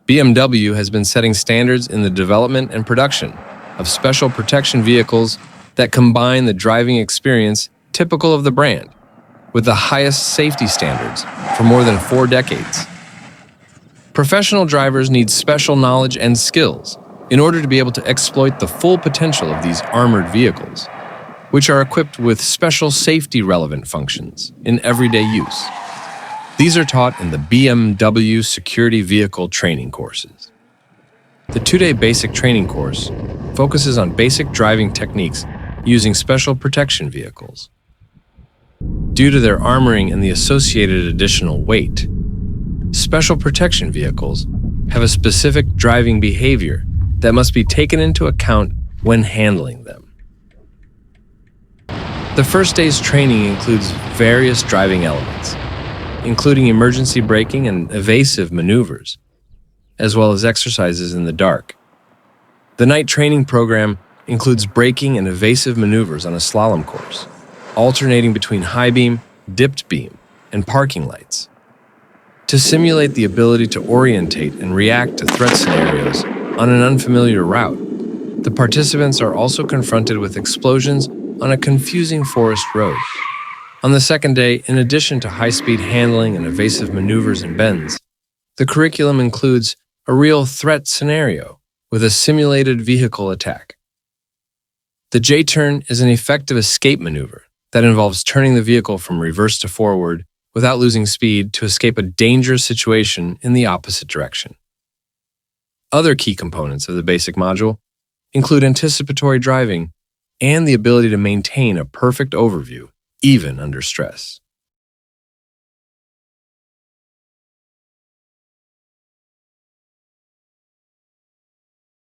BMW has been setting standards in the development and production of special protection vehicles that combine the driving experience typical of the brand with the highest safety standards for more than 4 decades. Professional drivers need special knowledge and skills in order to be able to exploit the full potential of these armored vehicles, which are equipped with special safety-relevant functions in everyday use. These are taught in the BMW Security Vehicle Training courses. The 2-day basic training course focuses on basic driving techniques using special protection vehicles. Due to their armoring and the associated additional weight, special protection vehicles have a specific driving behavior that must be taken into account when handling them. The first day's training includes various driving elements, including emergency braking and evasive maneuvers, as well as exercises in the dark. The night training program includes braking and evasive maneuvers on a slalom course, alternating between high beam, dipped beam, and parking lights. To simulate the ability to orientate and react to threat scenarios on an unfamiliar route, the participants are also confronted with explosions on a confusing forest road. On the second day, in addition to high-speed handling and evasive maneuvers and bends, the curriculum includes a real threat scenario with a simulated vehicle attack. The J-turn is an effective escape maneuver that involves turning the vehicle from reverse to forward without losing speed to escape a dangerous situation in the opposite direction. Other key components of the basic module include anticipatory driving and the ability to maintain a perfect overview, even under stress.